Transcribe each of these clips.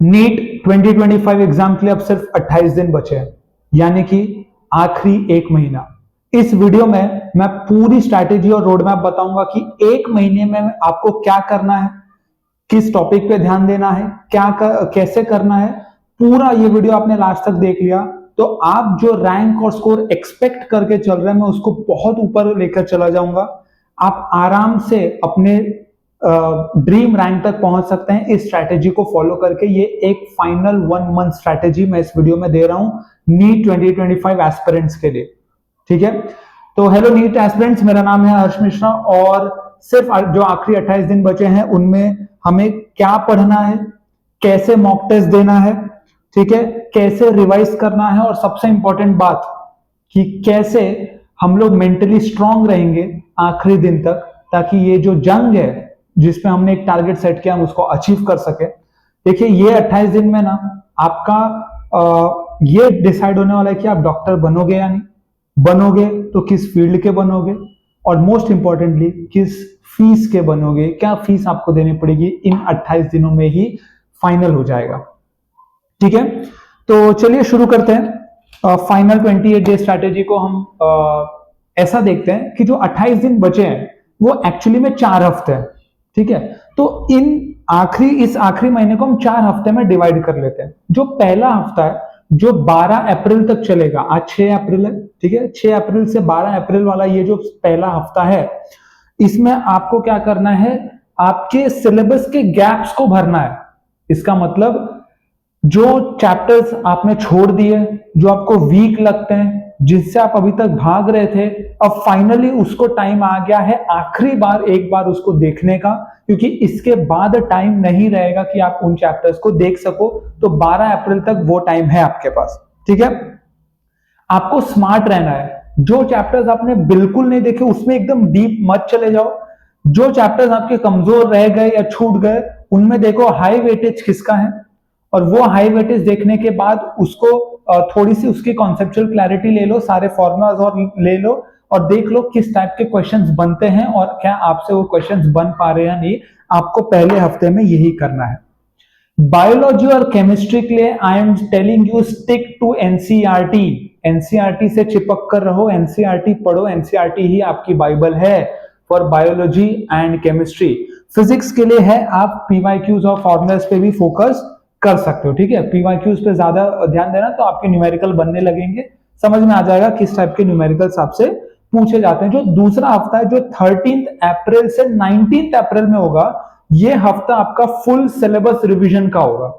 NEET 2025 exam के लिए अब सिर्फ 28 दिन बचे हैं, यानी कि आखिरी एक महीना। इस वीडियो में मैं पूरी स्ट्रैटेजी और रोड मैप बताऊंगा कि एक महीने में आपको क्या करना है, किस टॉपिक पे ध्यान देना है, कैसे करना है। पूरा ये वीडियो आपने लास्ट तक देख लिया तो आप जो रैंक और स्कोर एक्सपेक्ट करके चल रहे हैं, मैं उसको बहुत ऊपर लेकर चला जाऊंगा। आप आराम से अपने ड्रीम रैंक तक पहुंच सकते हैं इस स्ट्रैटेजी को फॉलो करके। ये एक फाइनल 1 मंथ स्ट्रैटेजी मैं इस वीडियो में दे रहा हूं नीट 2025 एस्पिरेंट्स के लिए, ठीक है। तो हेलो नीट एस्पिरेंट्स, मेरा नाम है हर्ष मिश्रा और सिर्फ जो आखिरी 28 दिन बचे हैं उनमें हमें क्या पढ़ना है, कैसे मॉक टेस्ट देना है, ठीक है, कैसे रिवाइज करना है और सबसे इंपॉर्टेंट बात कि कैसे हम लोग मेंटली स्ट्रांग रहेंगे आखिरी दिन तक, ताकि ये जो जंग है जिसमें हमने एक टारगेट सेट किया हम उसको अचीव कर सके। देखिए ये 28 दिन में ना आपका ये डिसाइड होने वाला है कि आप डॉक्टर बनोगे या नहीं बनोगे, तो किस फील्ड के बनोगे और मोस्ट इंपॉर्टेंटली किस फीस के बनोगे, क्या फीस आपको देनी पड़ेगी, इन 28 दिनों में ही फाइनल हो जाएगा, ठीक है। तो चलिए शुरू करते हैं फाइनल 28 डे स्ट्रैटेजी को। हम ऐसा देखते हैं कि जो 28 दिन बचे हैं वो एक्चुअली में 4 हफ्ते हैं, ठीक है। तो इस आखिरी महीने को हम 4 हफ्ते में डिवाइड कर लेते हैं। जो पहला हफ्ता है जो 12 अप्रैल तक चलेगा, आज 6 अप्रैल है, ठीक है, 6 अप्रैल से 12 अप्रैल वाला ये जो पहला हफ्ता है, इसमें आपको क्या करना है, आपके सिलेबस के गैप्स को भरना है। इसका मतलब जो चैप्टर्स आपने छोड़ दिए, जो आपको वीक लगते हैं, जिससे आप अभी तक भाग रहे थे, अब फाइनली उसको टाइम आ गया है आखिरी बार एक बार उसको देखने का, क्योंकि इसके बाद टाइम नहीं रहेगा कि आप उन चैप्टर्स को देख सको। तो 12 अप्रैल तक वो टाइम है आपके पास, ठीक है। आपको स्मार्ट रहना है। जो चैप्टर्स आपने बिल्कुल नहीं देखे उसमें एकदम डीप मत चले जाओ। जो चैप्टर्स आपके कमजोर रह गए या छूट गए उनमें देखो हाई वेटेज किसका है, और वो हाई वेटेज देखने के बाद उसको थोड़ी सी उसकी कॉन्सेप्चुअल क्लैरिटी ले लो, सारे फॉर्मुलाज और ले लो और देख लो किस टाइप के क्वेश्चंस बनते हैं और क्या आपसे वो क्वेश्चंस बन पा रहे हैं नहीं। आपको पहले हफ्ते में यही करना है। बायोलॉजी और केमिस्ट्री के लिए I am telling you stick to NCERT. NCERT से चिपक कर रहो, एनसीईआरटी पढ़ो, एनसीईआरटी ही आपकी बाइबल है for biology and chemistry. Physics के लिए है आप पीवाईक्यूज और फॉर्मुलाज पे भी फोकस कर सकते हो, ठीक है। पीवाईक्यूज पे ज्यादा ध्यान देना तो आपके न्यूमेरिकल बनने लगेंगे, समझ में आ जाएगा किस टाइप के न्यूमेरिकल्स आपसे पूछे जाते हैं। जो दूसरा हफ्ता है जो 13 अप्रैल से 19 अप्रैल में होगा, ये हफ्ता आपका फुल सिलेबस रिवीजन का होगा।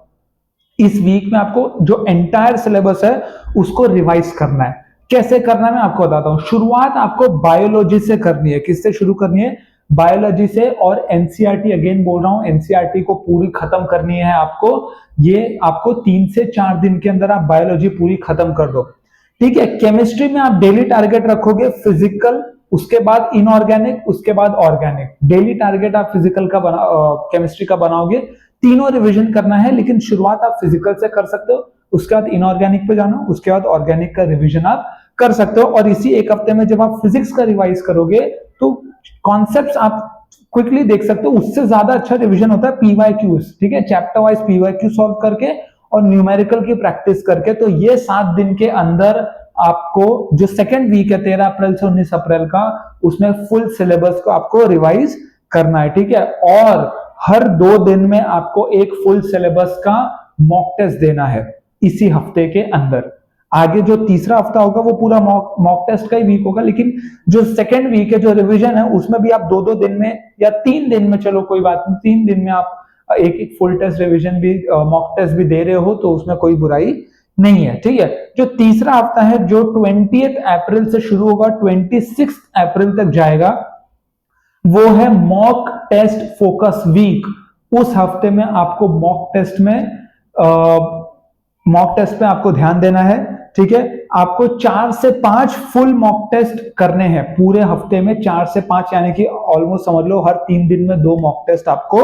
इस वीक में आपको जो एंटायर सिलेबस है उसको रिवाइज करना है। कैसे करना है मैं आपको बताता हूं। शुरुआत आपको बायोलॉजी से करनी है। किससे शुरू करनी है? बायोलॉजी से। और एनसीईआरटी अगेन बोल रहा हूं, एनसीईआरटी को पूरी खत्म करनी है आपको। ये आपको 3 से 4 दिन के अंदर आप बायोलॉजी पूरी खत्म कर दो, ठीक है। केमिस्ट्री में आप डेली टारगेट रखोगे फिजिकल, उसके बाद इनऑर्गेनिक, उसके बाद ऑर्गेनिक। डेली टारगेट आप फिजिकल का केमिस्ट्री का बनाओगे। तीनों रिवीजन करना है, लेकिन शुरुआत आप फिजिकल से कर सकते हो, उसके बाद इनऑर्गेनिक पे जाना, उसके बाद ऑर्गेनिक का रिवीजन आप कर सकते हो। और इसी एक हफ्ते में जब आप फिजिक्स का रिवाइज करोगे तो कॉन्सेप्ट्स आप क्विकली देख सकते हो। उससे ज्यादा अच्छा रिवीजन होता है पीवाईक्यूज, ठीक है, चैप्टर वाइज पीवाईक्यू सॉल्व करके और न्यूमेरिकल की प्रैक्टिस करके। तो ये 7 दिन के अंदर आपको जो सेकेंड वीक है 13 अप्रैल से 19 अप्रैल का, उसमें फुल सिलेबस को आपको रिवाइज करना है, ठीक है। और हर 2 दिन में आपको एक फुल सिलेबस का मॉक टेस्ट देना है इसी हफ्ते के अंदर। आगे जो तीसरा हफ्ता होगा वो पूरा मॉक टेस्ट का ही वीक होगा, लेकिन जो सेकेंड वीक है जो रिवीजन है उसमें भी आप 2-2 दिन में या 3 दिन में, चलो कोई बात नहीं, 3 दिन में आप एक फुल टेस्ट रिवीजन भी मॉक टेस्ट भी दे रहे हो तो उसमें कोई बुराई नहीं है, ठीक है। जो तीसरा हफ्ता है जो 20 अप्रैल से शुरू होगा 26 अप्रैल तक जाएगा, वो है मॉक टेस्ट फोकस वीक। उस हफ्ते में आपको मॉक टेस्ट पे आपको ध्यान देना है, ठीक है। आपको 4 से 5 फुल मॉक टेस्ट करने हैं पूरे हफ्ते में। 4 से 5 यानी कि ऑलमोस्ट समझ लो हर 3 दिन में 2 मॉक टेस्ट आपको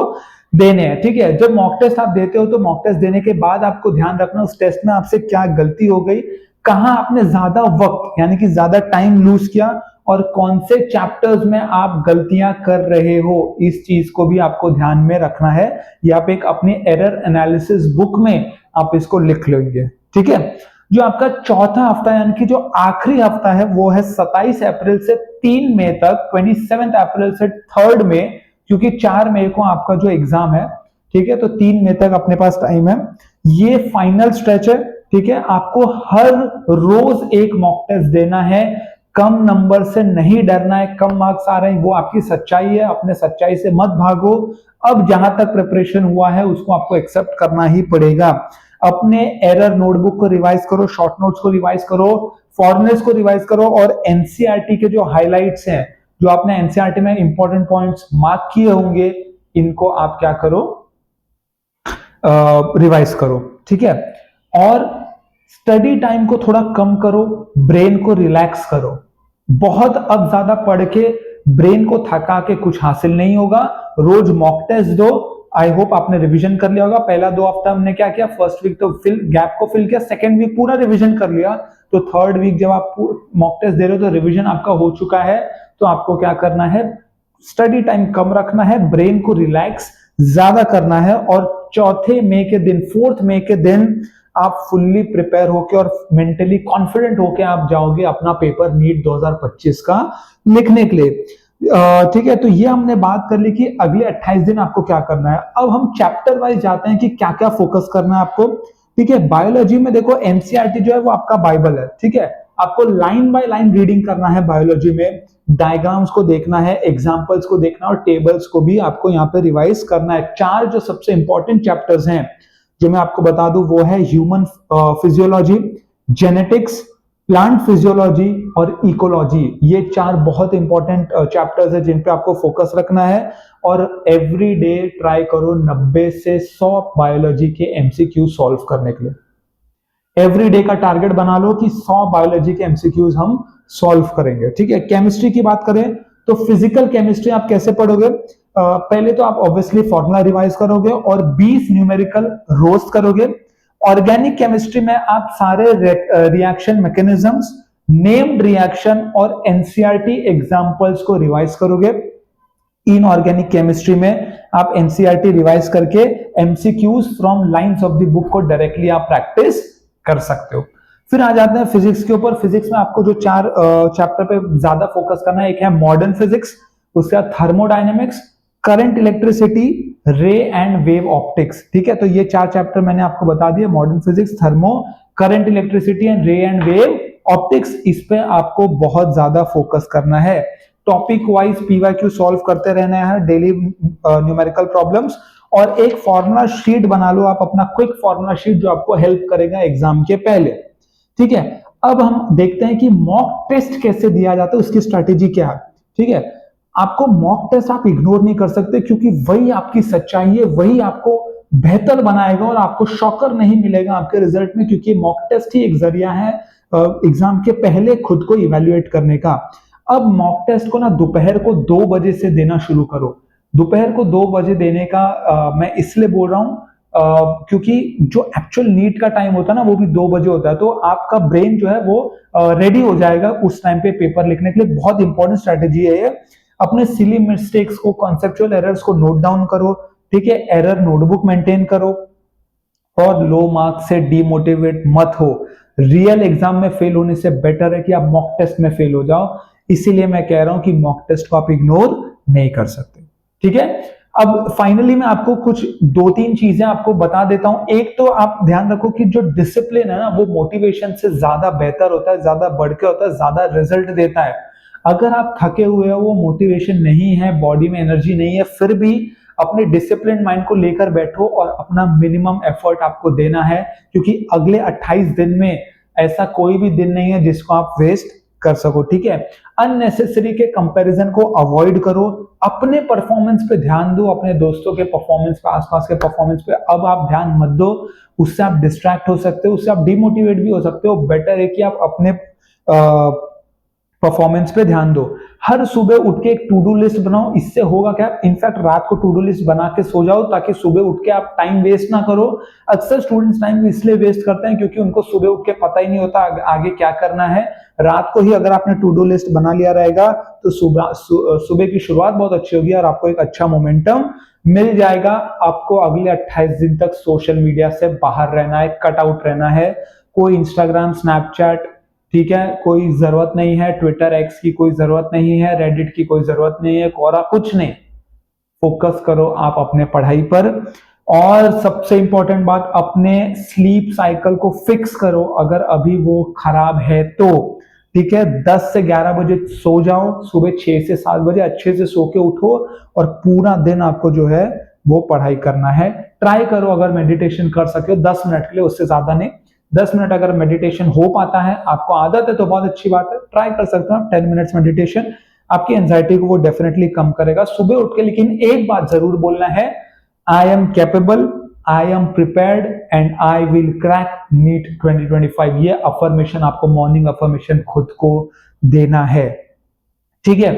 देने हैं, ठीक है। जब मॉक टेस्ट आप देते हो तो मॉक टेस्ट देने के बाद आपको ध्यान रखना उस टेस्ट में आपसे क्या गलती हो गई, कहां आपने ज्यादा वक्त यानी कि ज्यादा टाइम लूज किया और कौन से चैप्टर्स में आप गलतियां कर रहे हो, इस चीज को भी आपको ध्यान में रखना है। या आप एक अपनी एरर एनालिसिस बुक में आप इसको लिख लेंगे, ठीक है। जो आपका चौथा हफ्ता यानी कि जो आखिरी हफ्ता है वो है 27 अप्रैल से 3 मई तक, 27 अप्रैल से 3 मई, क्योंकि 4 मई को आपका जो एग्जाम है, ठीक है, तो 3 मई तक अपने पास टाइम है। ये फाइनल स्ट्रेच है, ठीक है। आपको हर रोज एक मॉक टेस्ट देना है, कम नंबर से नहीं डरना है। कम मार्क्स आ रहे हैं वो आपकी सच्चाई है, अपने सच्चाई से मत भागो। अब जहां तक प्रिपरेशन हुआ है उसको आपको एक्सेप्ट करना ही पड़ेगा। अपने एरर नोटबुक को रिवाइज करो, शॉर्ट नोट्स को रिवाइज करो, फॉर्मुलेस को रिवाइज करो, और एनसीईआरटी के जो हाइलाइट्स हैं, जो आपने एनसीईआरटी में इंपॉर्टेंट पॉइंट्स मार्क किए होंगे, इनको आप क्या करो, रिवाइज करो, ठीक है। और स्टडी टाइम को थोड़ा कम करो, ब्रेन को रिलैक्स करो। बहुत अब ज्यादा पढ़ के ब्रेन को थका के कुछ हासिल नहीं होगा। रोज मॉक टेस्ट दो। आई होप आपने रिवीजन कर लिया होगा। पहला 2 हफ्ता हमने क्या किया, फर्स्ट वीक तो फिल गैप को फिल किया, सेकेंड वीक पूरा रिवीजन कर लिया, तो थर्ड वीक जब आप मॉक टेस्ट दे रहे हो तो रिवीजन आपका हो चुका है। तो आपको क्या करना है, स्टडी टाइम कम रखना है, ब्रेन को रिलैक्स ज्यादा करना है, और चौथे मई के दिन, 4 मई के दिन आप फुल्ली प्रिपेयर होके और मेंटली कॉन्फिडेंट होके आप जाओगे अपना पेपर नीट 2025 का लिखने के लिए, ठीक है। तो ये हमने बात कर ली कि अगले 28 दिन आपको क्या करना है। अब हम चैप्टर वाइज जाते हैं कि क्या क्या फोकस करना है आपको, ठीक है। बायोलॉजी में देखो एनसीईआरटी जो है वो आपका बाइबल है, ठीक है। आपको लाइन बाय लाइन रीडिंग करना है बायोलॉजी में, डायग्राम्स को देखना है, एग्जांपल्स को देखना और टेबल्स को भी आपको यहाँ पे रिवाइज करना है। 4 जो सबसे इंपॉर्टेंट चैप्टर्स हैं जो मैं आपको बता दूं वो है human physiology, genetics, plant physiology और इकोलॉजी। ये 4 बहुत इंपॉर्टेंट चैप्टर्स है जिन पे आपको फोकस रखना है। और एवरी डे ट्राई करो 90 से 100 बायोलॉजी के एमसीक्यू सॉल्व करने के लिए। एवरी डे का टारगेट बना लो कि 100 बायोलॉजी के एमसीक्यूज हम सॉल्व करेंगे, ठीक है। केमिस्ट्री की बात करें तो फिजिकल केमिस्ट्री आप कैसे पढ़ोगे, पहले तो आप ऑब्वियसली फॉर्मूला रिवाइज करोगे और 20 न्यूमेरिकल रोज करोगे। ऑर्गेनिक केमिस्ट्री में आप सारे रिएक्शन मैकेनिज्म्स, नेम्ड रिएक्शन और एनसीईआरटी एग्जांपल्स को रिवाइज करोगे। इनऑर्गेनिक केमिस्ट्री में आप एनसीईआरटी रिवाइज करके MCQs from lines of the book को डायरेक्टली आप प्रैक्टिस कर सकते हो। फिर आ जाते हैं फिजिक्स के ऊपर। फिजिक्स में आपको जो 4 चैप्टर पे ज्यादा फोकस करना है, एक है मॉडर्न फिजिक्स, उसके बाद थर्मोडायनेमिक्स, करंट इलेक्ट्रिसिटी, रे एंड वेव ऑप्टिक्स, ठीक है। तो ये 4 चैप्टर मैंने आपको बता दिए, modern physics, thermo, current electricity and रे एंड वेव ऑप्टिक्स। इस पे आपको बहुत ज्यादा फोकस करना है। टॉपिक वाइज पीवाईक्यू सॉल्व करते रहना है, डेली न्यूमेरिकल प्रॉब्लम्स, और एक फॉर्मूला शीट बना लो आप अपना, क्विक फॉर्मूला शीट जो आपको हेल्प करेगा एग्जाम के पहले, ठीक है। अब हम देखते हैं कि मॉक टेस्ट कैसे दिया जाता है, उसकी स्ट्रेटेजी क्या है, ठीक है। आपको मॉक टेस्ट आप इग्नोर नहीं कर सकते, क्योंकि वही आपकी सच्चाई है, वही आपको बेहतर बनाएगा और आपको शॉकर नहीं मिलेगा आपके रिजल्ट में, क्योंकि मॉक टेस्ट ही एक जरिया है एग्जाम के पहले खुद को इवेल्युएट करने का। अब मॉक टेस्ट को ना दोपहर को 2 बजे से देना शुरू करो। दोपहर को 2 बजे देने का मैं इसलिए बोल रहा हूं क्योंकि जो एक्चुअल नीट का टाइम होता है ना वो भी 2 बजे होता है, तो आपका ब्रेन जो है वो रेडी हो जाएगा उस टाइम पे पेपर लिखने के लिए। बहुत इंपॉर्टेंट स्ट्रेटेजी है ये। अपने सिली मिस्टेक्स को, कॉन्सेप्चुअल एरर्स को नोट डाउन करो, ठीक है। एरर नोटबुक मेंटेन करो और लो मार्क्स से डीमोटिवेट मत हो। रियल एग्जाम में फेल होने से बेटर है कि आप मॉक टेस्ट में फेल हो जाओ। इसीलिए मैं कह रहा हूं कि मॉक टेस्ट को आप इग्नोर नहीं कर सकते, ठीक है। अब फाइनली मैं आपको कुछ 2-3 चीजें आपको बता देता हूं। एक तो आप ध्यान रखो कि जो डिसिप्लिन है ना वो मोटिवेशन से ज्यादा बेहतर होता है, ज्यादा बढ़ के होता है, ज्यादा रिजल्ट देता है। अगर आप थके हुए हो, वो मोटिवेशन नहीं है, बॉडी में एनर्जी नहीं है, फिर भी अपने डिसिप्लिन माइंड को लेकर बैठो और अपना मिनिमम एफर्ट आपको देना है, क्योंकि अगले 28 दिन में ऐसा कोई भी दिन नहीं है जिसको आप वेस्ट कर सको, ठीक है। अननेसेसरी के कंपैरिजन को अवॉइड करो, अपने परफॉर्मेंस पे ध्यान दो, अपने दोस्तों के परफॉर्मेंस पे, आसपास के परफॉर्मेंस पे अब आप ध्यान मत दो। उससे आप डिस्ट्रैक्ट हो सकते हो, उससे आप डिमोटिवेट भी हो सकते हो। बेटर है कि आप अपने परफॉर्मेंस पे ध्यान दो। हर सुबह उठ के एक टू डू लिस्ट बनाओ। इससे होगा क्या, इनफैक्ट रात को टू डू लिस्ट बना के सो जाओ ताकि सुबह उठ के आप टाइम वेस्ट ना करो। अक्सर स्टूडेंट्स टाइम इसलिए वेस्ट करते हैं क्योंकि उनको सुबह उठ के पता ही नहीं होता आगे क्या करना है। रात को ही अगर आपने टू डू लिस्ट बना लिया रहेगा तो सुबह की शुरुआत बहुत अच्छी होगी और आपको एक अच्छा मोमेंटम मिल जाएगा। आपको अगले 28 दिन तक सोशल मीडिया से बाहर रहना है, कट आउट रहना है। कोई इंस्टाग्राम, स्नैपचैट, ठीक है, कोई जरूरत नहीं है। ट्विटर, एक्स की कोई जरूरत नहीं है। रेडिट की कोई जरूरत नहीं है। कोरा, कुछ नहीं। फोकस करो आप अपने पढ़ाई पर। और सबसे इंपॉर्टेंट बात, अपने स्लीप साइकिल को फिक्स करो अगर अभी वो खराब है तो, ठीक है। 10 से 11 बजे सो जाओ, सुबह 6 से 7 बजे अच्छे से सो के उठो और पूरा दिन आपको जो है वो पढ़ाई करना है। ट्राई करो अगर मेडिटेशन कर सके 10 मिनट के लिए, उससे ज्यादा नहीं। 10 मिनट अगर मेडिटेशन हो पाता है, आपको आदत है तो बहुत अच्छी बात है, ट्राई कर सकते हो। 10 मिनट्स मेडिटेशन आपकी एंजाइटी को वो डेफिनेटली कम करेगा सुबह उठ के। लेकिन एक बात जरूर बोलना है, I am capable, I am prepared and I will crack NEET 2025। ये अफर्मेशन आपको, मॉर्निंग अफर्मेशन खुद को देना है, ठीक है।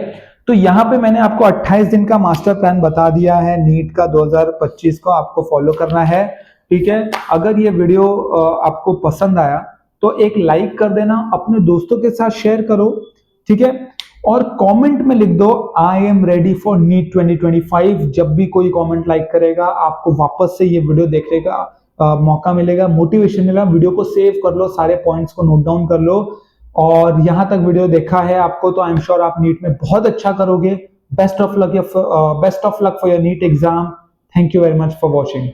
तो यहां पे मैंने आपको 28 दिन का मास्टर प्लान बता दिया है नीट का 2025 को आपको फॉलो करना है, ठीक है। अगर ये वीडियो आपको पसंद आया तो एक लाइक कर देना, अपने दोस्तों के साथ शेयर करो, ठीक है। और कमेंट में लिख दो I am ready for NEET 2025। जब भी कोई कमेंट लाइक करेगा आपको वापस से ये वीडियो देखने का मौका मिलेगा, मोटिवेशन मिलेगा। वीडियो को सेव कर लो, सारे पॉइंट्स को नोट डाउन कर लो। और यहां तक वीडियो देखा है आपको तो आई एम श्योर आप नीट में बहुत अच्छा करोगे। Best of luck for your NEET exam. Thank you very much for watching.